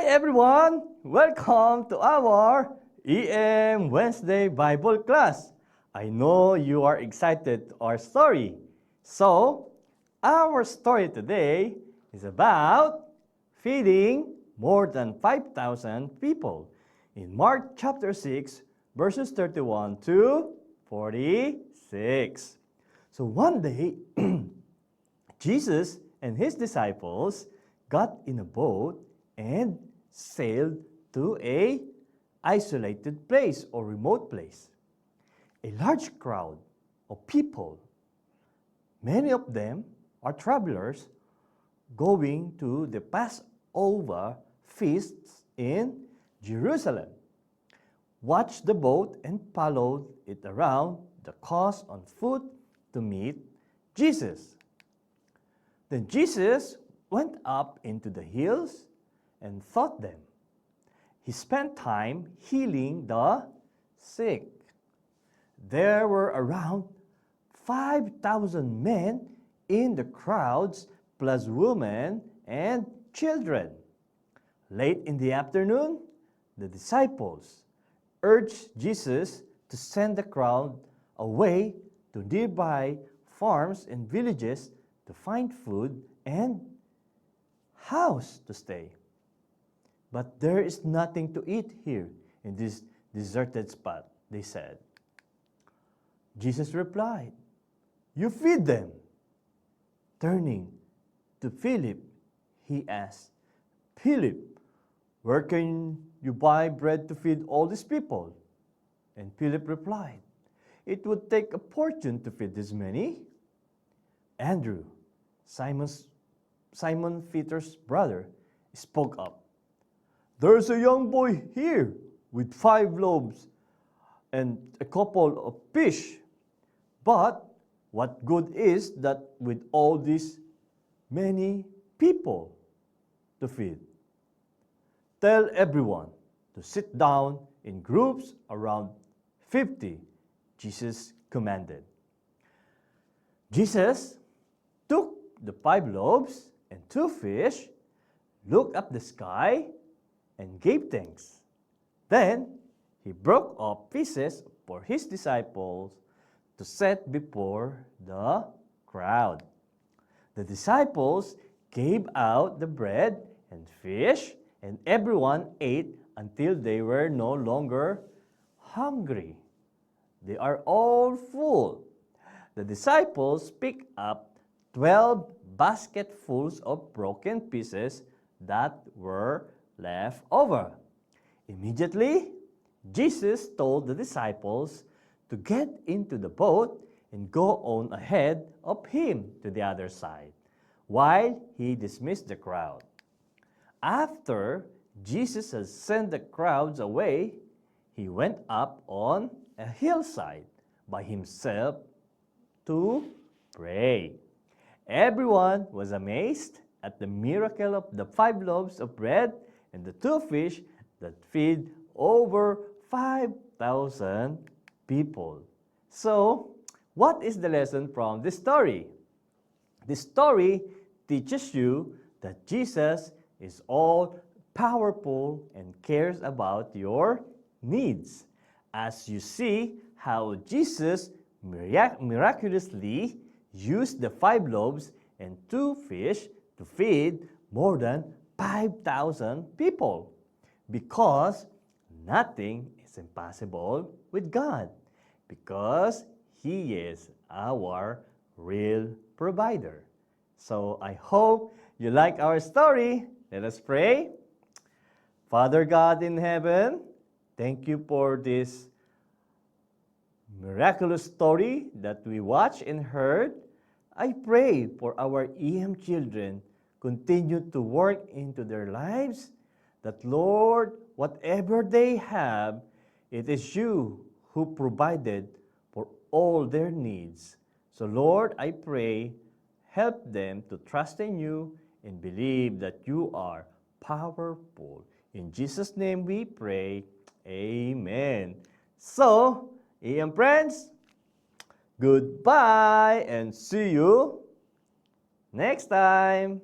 everyone! Welcome to our EM Wednesday Bible class. I know you are excited to our story. So, our story today is about feeding more than 5,000 people in Mark chapter 6 verses 31 to 46. So one day, Jesus and his disciples got in a boat and sailed to a isolated place or remote place. A large crowd of people, many of them are travelers going to the Passover feasts in Jerusalem, watched the boat and followed it around the coast on foot to meet Jesus. Then Jesus went up into the hills and taught them. He spent time healing the sick. There were around 5,000 men in the crowds, plus women and children. Late in the afternoon, the disciples urged Jesus to send the crowd away to nearby farms and villages to find food and house to stay. But there is nothing to eat here in this deserted spot, they said. Jesus replied, "You feed them." Turning to Philip, he asked, "Philip, where can you buy bread to feed all these people?" And Philip replied, "It would take a fortune to feed this many." Andrew, Simon Peter's brother, spoke up. "There's a young boy here with 5 loaves and a couple of fish. But what good is that with all these many people to feed? Tell everyone to sit down in groups around 50, Jesus commanded. Jesus took the 5 loaves and 2 fish, looked up the sky, and gave thanks. Then he broke off pieces for his disciples to set before the crowd. The disciples gave out the bread and fish, and everyone ate until they were no longer hungry. They are all full. The disciples picked up 12 basketfuls of broken pieces that were left over. Immediately, Jesus told the disciples to get into the boat and go on ahead of him to the other side, while he dismissed the crowd. After Jesus had sent the crowds away, he went up on a hillside by himself to pray. Everyone was amazed at the miracle of the 5 loaves of bread and the 2 fish that feed over 5,000 people. So, what is the lesson from this story? This story teaches you that Jesus is all powerful and cares about your needs. As you see how Jesus miraculously used the 5 loaves and 2 fish to feed more than 5,000 people. Because nothing is impossible with God. Because He is our real provider. So I hope you like our story. Let us pray. Father God in heaven, thank you for this miraculous story that we watched and heard. I pray for our EM children continue to work into their lives, that Lord, whatever they have, it is you who provided for all their needs. So Lord, I pray, help them to trust in you and believe that you are powerful. In Jesus' name we pray, amen. So, EM friends, goodbye and see you next time.